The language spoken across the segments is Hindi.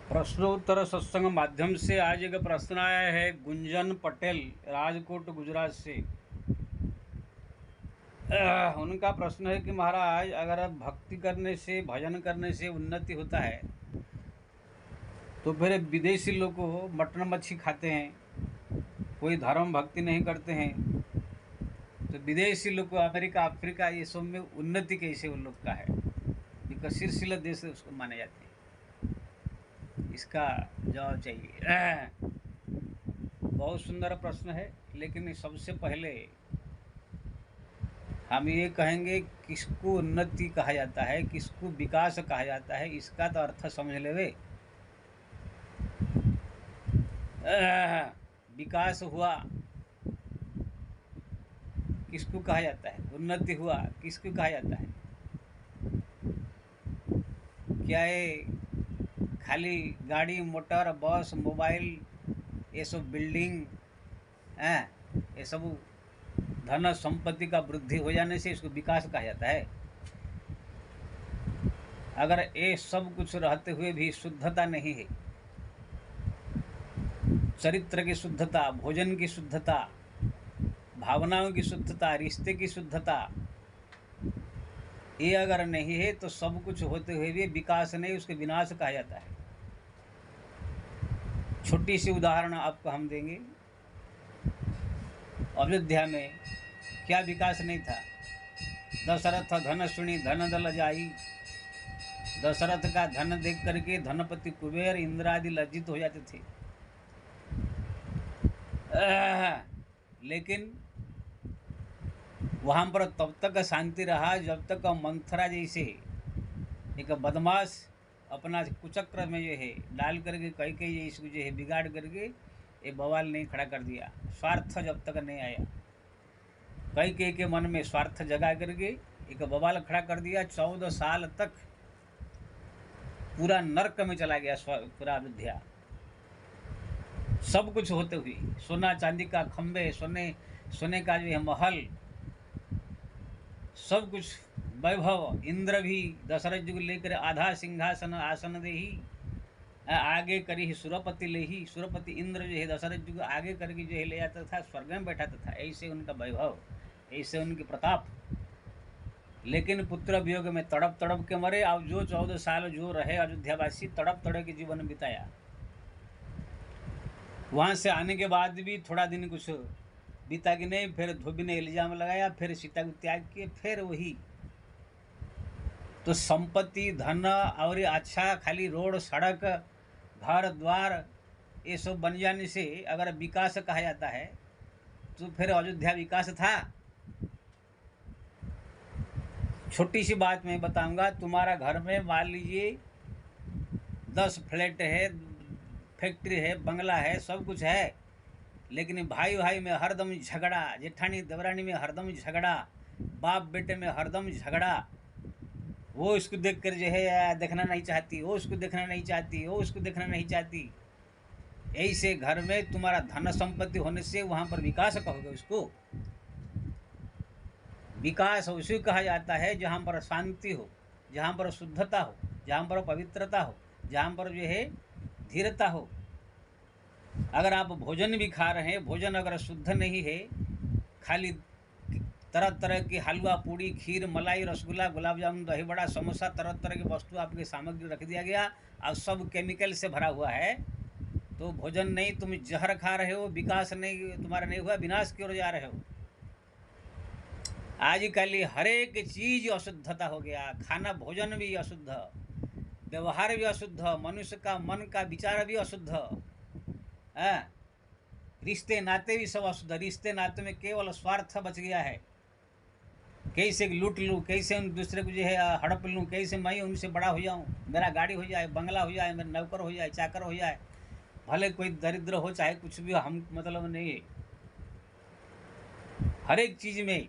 प्रश्नोत्तर सत्संग माध्यम से आज एक प्रश्न आया है गुंजन पटेल राजकोट गुजरात से। उनका प्रश्न है कि महाराज, अगर भक्ति करने से भजन करने से उन्नति होता है तो फिर विदेशी लोग को मटन मच्छी खाते हैं, कोई धर्म भक्ति नहीं करते हैं, तो विदेशी लोग को अमेरिका अफ्रीका ये सब में उन्नति कैसे उन लोग का है? विकसनशील देश उसको माने जाते हैं। इसका जवाब चाहिए। बहुत सुंदर प्रश्न है, लेकिन सबसे पहले हम ये कहेंगे किसको उन्नति कहा जाता है, किसको विकास कहा जाता है, इसका तो अर्थ समझ लेवे। विकास हुआ किसको कहा जाता है, उन्नति हुआ किसको कहा जाता है? क्या ये खाली गाड़ी मोटर बस मोबाइल ये सब बिल्डिंग ये सब धन संपत्ति का वृद्धि हो जाने से इसको विकास कहा जाता है? अगर ये सब कुछ रहते हुए भी शुद्धता नहीं है, चरित्र की शुद्धता, भोजन की शुद्धता, भावनाओं की शुद्धता, रिश्ते की शुद्धता, ये अगर नहीं है तो सब कुछ होते हुए भी विकास नहीं, उसके विनाश कहा जाता है। छोटी सी उदाहरण आपको हम देंगे। अयोध्या में क्या विकास नहीं था? दशरथ धन सुनी धन दल जाई। दशरथ का धन देख करके धनपति कुबेर इंद्र आदि लज्जित हो जाते थे। लेकिन वहाँ पर तब तक शांति रहा जब तक मंथरा जैसे एक बदमाश अपना कुचक्र में जो है डाल करके कई इसको जो है बिगाड़ करके ये बवाल नहीं खड़ा कर दिया। स्वार्थ जब तक नहीं आया, कई के मन में स्वार्थ जगा करके एक बवाल खड़ा कर दिया। 14 साल तक पूरा नरक में चला गया पूरा अयोध्या। सब कुछ होते हुए, सोना चांदी का खंबे, सोने का जो है महल, सब कुछ वैभव। इंद्र भी दशरथ जी को लेकर आधा सिंहासन आसन दे ही आगे करी ही सुरपति ले ही। सुरपति इंद्र जो है दशरथ जी को आगे करके जो है ले जाता था, स्वर्ग में बैठाता था। ऐसे उनका वैभव, ऐसे उनकी प्रताप। लेकिन पुत्र वियोग में तड़प तड़प के मरे। अब जो 14 साल जो रहे अयोध्यावासी, तड़प तड़प के जीवन बिताया। वहाँ से आने के बाद भी थोड़ा दिन कुछ बीता कि नहीं, फिर धोबी ने इल्जाम लगाया, फिर सीता को त्याग किए, फिर वही। तो संपत्ति धन और अच्छा खाली रोड सड़क घर द्वार ये सब बन जाने से अगर विकास कहा जाता है तो फिर अयोध्या विकास था? छोटी सी बात मैं बताऊंगा। तुम्हारा घर में मान लीजिए 10 फ्लैट है, फैक्ट्री है, बंगला है, सब कुछ है, लेकिन भाई भाई में हरदम झगड़ा, जेठानी देवरानी में हरदम झगड़ा, बाप बेटे में हरदम झगड़ा। वो इसको देख कर जो है देखना नहीं चाहती, वो उसको देखना नहीं चाहती, वो उसको देखना नहीं चाहती। ऐसे घर में तुम्हारा धन संपत्ति होने से वहाँ पर विकास कहोगे उसको? विकास उसी कहा जाता है जहाँ पर शांति हो, जहाँ पर शुद्धता हो, जहाँ पर पवित्रता हो, जहाँ पर जो है धीरता हो। अगर आप भोजन भी खा रहे हैं, भोजन अगर शुद्ध नहीं है, खाली तरह तरह की हलवा पूड़ी खीर मलाई रसगुल्ला गुलाब जामुन दही बड़ा समोसा तरह तरह की वस्तु आपकी सामग्री रख दिया गया और सब केमिकल से भरा हुआ है, तो भोजन नहीं, तुम जहर खा रहे हो, विकास नहीं तुम्हारा नहीं हुआ, विनाश की ओर जा रहे हो। आजकल हर एक चीज अशुद्धता हो गया। खाना भोजन भी अशुद्ध, व्यवहार भी अशुद्ध, मनुष्य का मन का विचार भी अशुद्ध, रिश्ते नाते भी सब अशुद्ध। रिश्ते नाते में केवल स्वार्थ बच गया है। कैसे लूट लूँ, कैसे उन दूसरे को जो है हड़प लूँ, कैसे मैं उनसे बड़ा हो जाऊँ, मेरा गाड़ी हो जाए, बंगला हो जाए, मेरा नौकर हो जाए, चाकर हो जाए, भले कोई दरिद्र हो चाहे कुछ भी, हम मतलब नहीं है। हर एक चीज़ में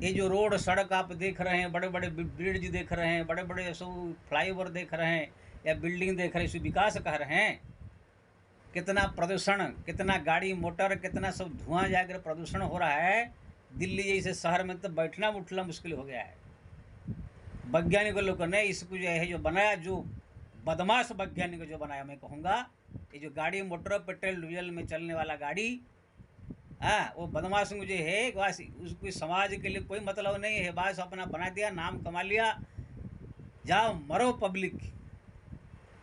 ये जो रोड सड़क आप देख रहे हैं, बड़े बड़े ब्रिज देख रहे हैं, बड़े बड़े सब फ्लाईओवर देख रहे हैं या बिल्डिंग देख रहे हैं, इसे विकास कह रहे हैं। कितना प्रदूषण, कितना गाड़ी मोटर, कितना सब धुआं जाकर प्रदूषण हो रहा है। दिल्ली जैसे शहर में तो बैठना उठना मुश्किल हो गया है। वैज्ञानिक लोगों ने इसको जो है जो बनाया, जो बदमाश वैज्ञानिक जो बनाया, मैं कहूँगा ये जो गाड़ी मोटर पेट्रोल डीजल में चलने वाला गाड़ी, हाँ, वो बदमाश मुझे है बस, उसको समाज के लिए कोई मतलब नहीं है, बस अपना बना दिया, नाम कमा लिया, जाओ मरो पब्लिक,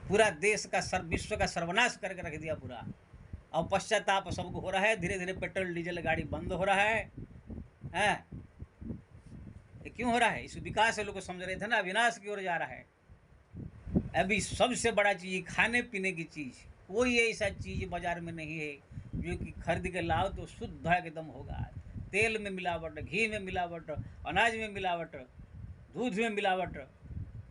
पूरा देश का विश्व का सर्वनाश करके रख दिया पूरा। और पश्चाताप सबको हो रहा है, धीरे धीरे पेट्रोल डीजल गाड़ी बंद हो रहा है, हैं? ये क्यों हो रहा है? इस विकास से लोग समझ रहे थे ना, विनाश की ओर जा रहा है। अभी सबसे बड़ा चीज़ खाने पीने की चीज़, कोई ऐसा चीज़ बाजार में नहीं है जो कि खरीद के लाओ तो शुद्ध एकदम होगा। तेल में मिलावट, घी में मिलावट, अनाज में मिलावट, दूध में मिलावट,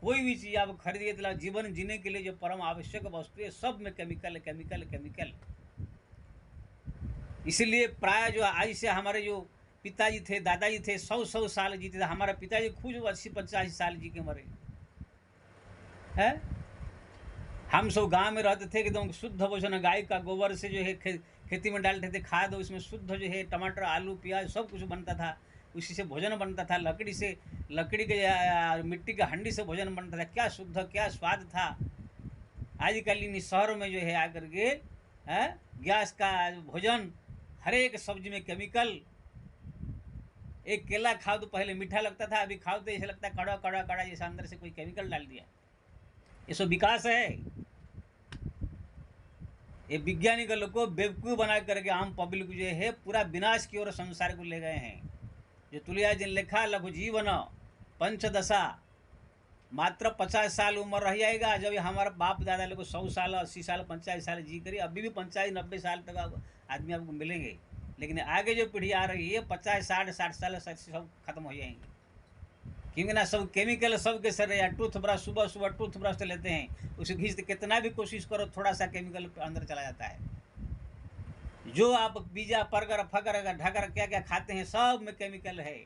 कोई भी चीज़ आप खरीदिए तो जीवन जीने के लिए जो परम आवश्यक वस्तु है सब में केमिकल केमिकल केमिकल। इसीलिए प्राय जो आज से हमारे जो पिताजी थे, दादाजी थे, 100 साल जीते थे। हमारा पिताजी खुद 80-85 साल जी के मरे हैं। हम सब गांव में रहते थे, एकदम शुद्ध भोजन, गाय का गोबर से जो है खेती में डालते थे खाद, उसमें शुद्ध जो है टमाटर, आलू, प्याज सब कुछ बनता था, उसी से भोजन बनता था। लकड़ी के मिट्टी के हंडी से भोजन बनता था। क्या शुद्ध, क्या स्वाद था। आजकल इन शहरों में जो है आकर के गैस का भोजन, हर एक सब्जी में केमिकल। एक केला खाओ तो पहले मीठा लगता था, अभी खाओ तो ऐसा लगता है कड़ा कड़ा कड़ा, जैसे अंदर से कोई केमिकल डाल दिया। ये सब विकास है। ये वैज्ञानिक लोग को बेवकूफ़ बना करके आम पब्लिक जो है पूरा विनाश की ओर संसार को ले गए हैं। जो तुलया जिन लिखा लघु जीवन पंचदशा, मात्र 50 साल उम्र रह जाएगा। जब हमारा बाप दादा लोग 100 साल 80 साल 50 साल जी करिए, अभी भी 85-90 साल तक आदमी आपको मिलेंगे। लेकिन आगे जो पीढ़ी आ रही है 50-60 साल सब खत्म हो जाएंगे, क्योंकि ना सब केमिकल सबके सर। या टूथब्रश, सुबह सुबह टूथब्रश लेते हैं, उसे घिसते कितना भी कोशिश करो थोड़ा सा केमिकल अंदर चला जाता है। जो आप पिज्जा बर्गर फगर ढगर क्या क्या खाते हैं सब में केमिकल है।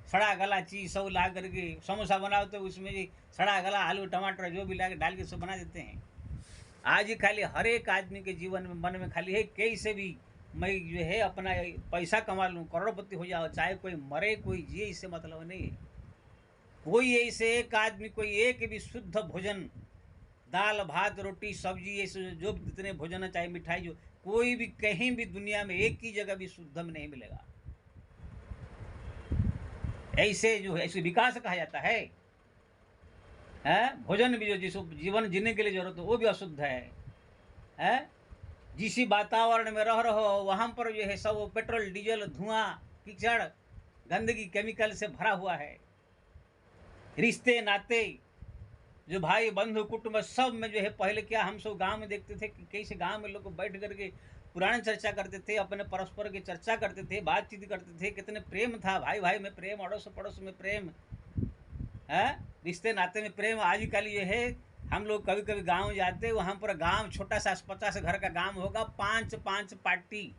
सड़ा गला चीज़ सब ला करके, समोसा बनाओ तो उसमें भी सड़ा गला आलू टमाटर जो भी ला के डाल के सब बना देते हैं। आज ही खाली हर एक आदमी के जीवन में मन में खाली है कैसे भी मैं जो है अपना पैसा कमा लूँ, करोड़पति हो जाओ, चाहे कोई मरे कोई जिए, इससे मतलब नहीं है। कोई ऐसे एक आदमी कोई एक भी शुद्ध भोजन, दाल भात रोटी सब्जी, ऐसे जो जितने भोजन चाहे मिठाई, जो कोई भी कहीं भी दुनिया में एक ही जगह भी शुद्ध में नहीं मिलेगा। ऐसे जो है ऐसे विकास कहा जाता है। भोजन भी जो जिसको जीवन जीने के लिए जरूरत है वो भी अशुद्ध है। जिस वातावरण में रह रहो वहाँ पर जो है सब पेट्रोल डीजल धुआं कीचड़ गंदगी केमिकल से भरा हुआ है। रिश्ते नाते जो भाई बंधु कुटुंब सब में जो है, पहले क्या हम सब गांव में देखते थे कि कैसे गांव में लोग बैठ करके पुराण चर्चा करते थे, अपने परस्पर की चर्चा करते थे, बातचीत करते थे, कितने प्रेम था, भाई भाई में प्रेम, अड़ोस पड़ोस में प्रेम, रिश्ते नाते में प्रेम। आजकल ये है हम लोग कभी कभी गांव जाते, वहाँ पर गांव छोटा सा 50 घर का गांव होगा, 5 पार्टी।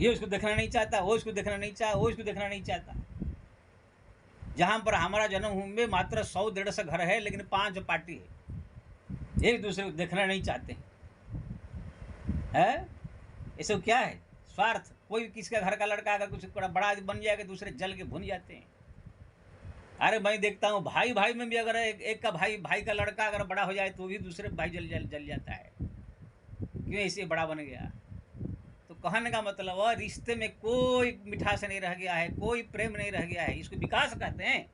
ये उसको देखना नहीं चाहता, वो उसको देखना नहीं चाहता, वो उसको देखना नहीं चाहता। जहाँ पर हमारा जन्मभूमि में मात्र 100-150 घर है, लेकिन 5 पार्टी है, एक दूसरे को देखना नहीं चाहते हैं। ये सब क्या है? स्वार्थ। कोई किसका घर का लड़का अगर कुछ बड़ा बन जाएगा दूसरे जल के भुन जाते हैं। अरे मैं देखता हूँ भाई भाई में भी अगर एक का भाई का लड़का अगर बड़ा हो जाए तो भी दूसरे भाई जल जाता है। क्यों? ऐसे बड़ा बन गया। तो कहने का मतलब है रिश्ते में कोई मिठास नहीं रह गया है, कोई प्रेम नहीं रह गया है। इसको विकास कहते हैं।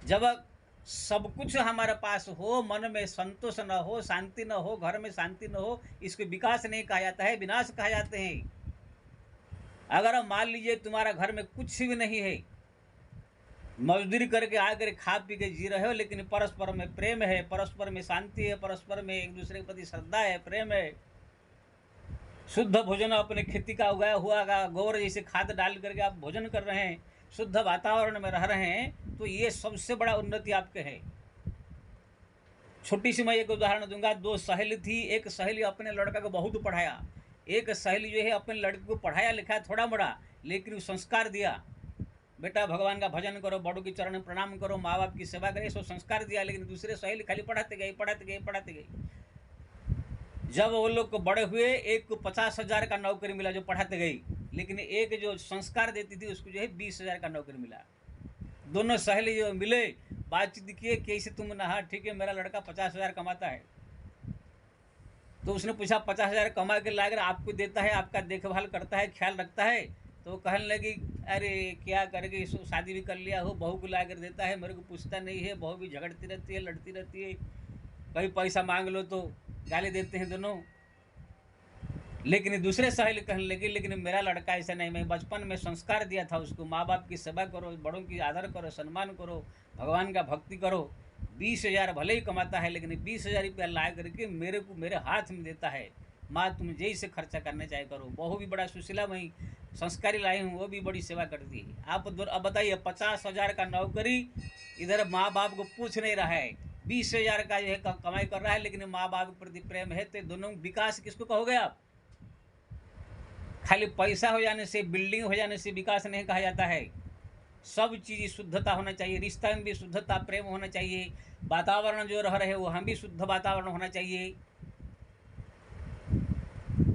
जब सब कुछ हमारे पास हो, मन में संतोष न हो, शांति न हो, घर में शांति न हो, इसको विकास नहीं कहा जाता है, विनाश कहा जाते हैं। अगर मान लीजिए तुम्हारा घर में कुछ भी नहीं है, मजदूरी करके आकर खा पी के जी रहे हो, लेकिन परस्पर में प्रेम है, परस्पर में शांति है, परस्पर में एक दूसरे के प्रति श्रद्धा है, प्रेम है, शुद्ध भोजन अपने खेती का उगाया हुआ गोबर जैसे खाद डाल करके आप भोजन कर रहे हैं, शुद्ध वातावरण में रह रहे हैं, तो ये सबसे बड़ा उन्नति आपके है। छोटी सी मैं एक उदाहरण दूंगा। 2 सहेली थी। एक सहेली अपने लड़का को बहुत पढ़ाया, एक सहेली जो है अपने लड़के को पढ़ाया लिखाया थोड़ा बड़ा, लेकिन संस्कार दिया, बेटा भगवान का भजन करो, बड़ों के चरण में प्रणाम करो, माँ बाप की सेवा करे, सब संस्कार दिया। लेकिन दूसरे सहेली खाली पढ़ाते गई। जब वो लोग को बड़े हुए, एक को 50,000 का नौकरी मिला जो पढ़ाते गई, लेकिन एक जो संस्कार देती थी उसको जो है 20,000 का नौकरी मिला। दोनों सहेली जो मिले बातचीत किए, कैसे तुम नहा, ठीक है मेरा लड़का 50,000 कमाता है। तो उसने पूछा 50,000 कमा के लाकर आपको देता है, आपका देखभाल करता है, ख्याल रखता है? तो वो कहने लगी अरे क्या करेगी, इसको शादी भी कर लिया हो, बहू को ला कर देता है, मेरे को पूछता नहीं है, बहू भी झगड़ती रहती है, लड़ती रहती है, कहीं पैसा मांग लो तो गाली देते हैं दोनों। लेकिन दूसरे सहेली कहने लगी लेकिन मेरा लड़का ऐसा नहीं, मैं बचपन में संस्कार दिया था उसको, माँ बाप की सेवा करो, बड़ों की आदर करो, सम्मान करो, भगवान का भक्ति करो। 20,000 भले ही कमाता है लेकिन 20,000 रुपया ला करके मेरे को मेरे हाथ में देता है। माँ तुम जैसे खर्चा करने चाहे करो। बहू भी बड़ा सुशीला वही संस्कारी लाई हूँ, वो भी बड़ी सेवा करती है। आप अब बताइए 50,000 का नौकरी, इधर माँ बाप को पूछ नहीं रहा है, 20,000 का जो है कमाई कर रहा है, लेकिन माँ बाप के प्रति प्रेम है। तो दोनों विकास किसको कहोगे आप? खाली पैसा हो जाने से, बिल्डिंग हो जाने से विकास नहीं कहा जाता है। सब चीज़ शुद्धता होना चाहिए, रिश्ता में भी शुद्धता, प्रेम होना चाहिए, वातावरण जो रह रहे वहाँ भी शुद्ध वातावरण होना चाहिए।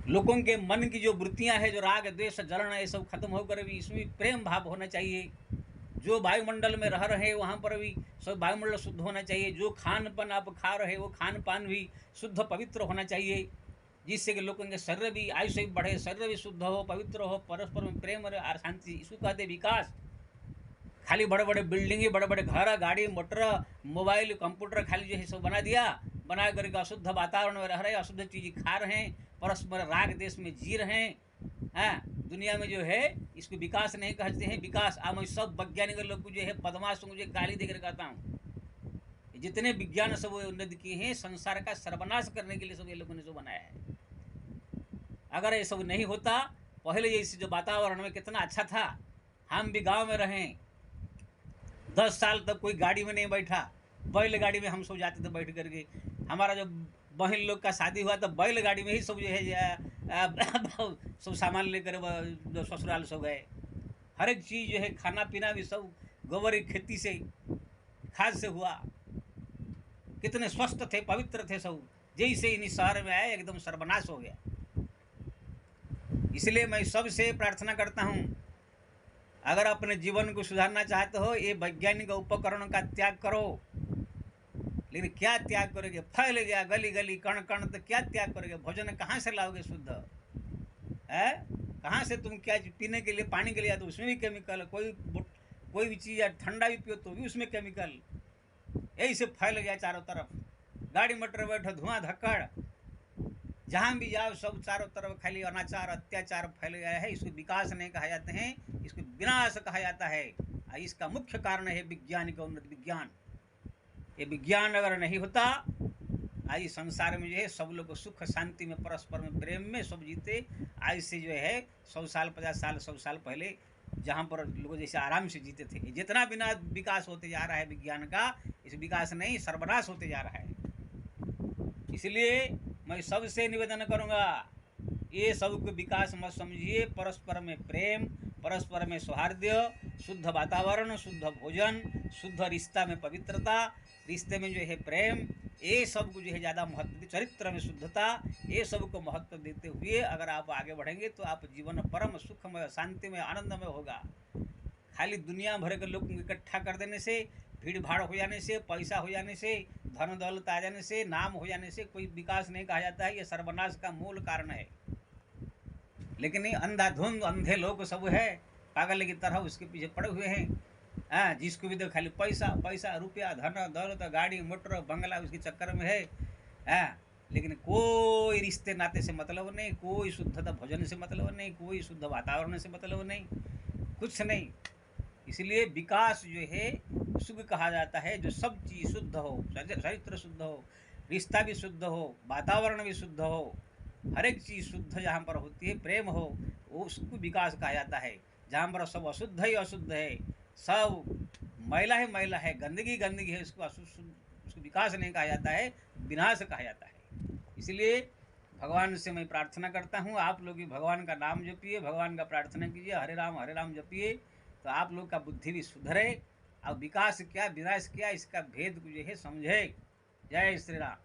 लोगों के मन की जो वृत्तियाँ हैं, जो राग द्वेष जलन ये सब खत्म होकर भी इसमें प्रेम भाव होना चाहिए। जो वायुमंडल में रह रहे वहाँ पर भी सब वायुमंडल शुद्ध होना चाहिए। जो खान पान आप खा रहे वो खान पान भी शुद्ध पवित्र होना चाहिए, जिससे कि लोगों के शरीर भी आयुष भी बढ़े, शरीर भी शुद्ध हो, पवित्र हो, परस्पर में प्रेम और शांति, इसको कहते विकास। खाली बड़े बड़े बिल्डिंग, बड़े बड़े घर, गाड़ी मोटर, मोबाइल, कंप्यूटर खाली जो है सब बना दिया, बना करके अशुद्ध वातावरण में रह रहे, अशुद्ध चीज़ खा रहे हैं, परस्पर राग देश में जी रहे हैं। दुनिया में जो है इसको विकास नहीं कहते हैं। विकास मैं सब वैज्ञानिक लोग को जो है बदमाश को मुझे गाली देकर कहता हूँ। जितने विज्ञान सब उन्नति किए हैं संसार का सर्वनाश करने के लिए सब ये लोगों ने जो बनाया है। अगर ये सब नहीं होता, पहले ये जो वातावरण में कितना अच्छा था, हम भी गांव में रहें, 10 साल तक कोई गाड़ी में नहीं बैठा, बैलगाड़ी में हम सब जाते थे बैठ करके। हमारा जो बहन लोग का शादी हुआ तो बैलगाड़ी में ही सब जो है सब सामान लेकर जो ससुराल सब गए। हर एक चीज़ जो है खाना पीना भी सब गोबर की खेती से, खाद से हुआ। कितने स्वस्थ थे, पवित्र थे सब। जैसे इन शहर में आए एकदम सर्वनाश हो गया। इसलिए मैं सबसे प्रार्थना करता हूँ, अगर अपने जीवन को सुधारना चाहते हो, ये वैज्ञानिक उपकरणों का त्याग करो। लेकिन क्या त्याग करोगे? फैल गया गली गली कण कण, तो क्या त्याग करोगे? भोजन कहाँ से लाओगे शुद्ध? है कहाँ से? तुम क्या पीने के लिए पानी के लिए तो उसमें भी केमिकल, कोई भी चीज़ ठंडा भी पियो तो भी उसमें केमिकल। यही से फैल गया चारों तरफ। गाड़ी मोटर बैठो, धुआं धक्कड़, जहाँ भी जाओ सब चारों तरफ खाली अनाचार अत्याचार फैल गया है। इसको विकास नहीं कहा जाते हैं, इसको विनाश कहा जाता है। इसका मुख्य कारण है विज्ञान का उन्नत विज्ञान। ये विज्ञान अगर नहीं होता, आज संसार में जो है सब लोग सुख शांति में, परस्पर में, प्रेम में सब जीते। आज से जो है 100 साल 50 साल 100 साल पहले जहाँ पर लोग जैसे आराम से जीते थे। जितना बिना विकास होते जा रहा है विज्ञान का, इस विकास नहीं सर्वनाश होते जा रहा है। इसलिए मैं सबसे निवेदन करूँगा, ये सबको विकास मत समझिए। परस्पर में प्रेम, परस्पर में सौहार्द्य, शुद्ध वातावरण, शुद्ध भोजन, शुद्ध रिश्ता में पवित्रता, रिश्ते में जो है प्रेम, ये सब को जो है ज़्यादा महत्व, चरित्र में शुद्धता, ये सब को महत्व देते हुए अगर आप आगे बढ़ेंगे तो आप जीवन परम सुखमय, शांतिमय, आनंदमय होगा। खाली दुनिया भर के लोग इकट्ठा कर देने से, भीड़ भाड़ हो जाने से, पैसा हो जाने से, धन दौलत आ जाने से, नाम हो जाने से कोई विकास नहीं कहा जाता है। ये सर्वनाश का मूल कारण है। लेकिन ये अंधाधुंध अंधे लोग सब है, पागल की तरह उसके पीछे पड़े हुए हैं। जिसको भी देखो खाली पैसा पैसा, रुपया, धन दौलत, गाड़ी मोटर बंगला, उसके चक्कर में है। लेकिन कोई रिश्ते नाते से मतलब नहीं, कोई शुद्धता भोजन से मतलब नहीं, कोई शुद्ध वातावरण से मतलब नहीं, कुछ नहीं। इसलिए विकास जो है सुख कहा जाता है, जो सब चीज़ शुद्ध हो, चरित्र शुद्ध हो, रिश्ता भी शुद्ध हो, वातावरण भी शुद्ध हो, हर एक चीज़ शुद्ध जहाँ पर होती है, प्रेम हो, वो उसको विकास कहा जाता है। जहाँ पर सब अशुद्ध ही अशुद्ध है, सब मैला ही मैला है, गंदगी गंदगी है, उसको विकास नहीं कहा जाता है, विनाश कहा जाता है। इसलिए भगवान से मैं प्रार्थना करता हूँ, आप लोग भी भगवान का नाम जपिए, भगवान का प्रार्थना कीजिए, हरे राम जपिए, तो आप लोग का बुद्धि भी सुधरे और विकास क्या विनाश क्या इसका भेद को जो है समझे। जय श्री राम।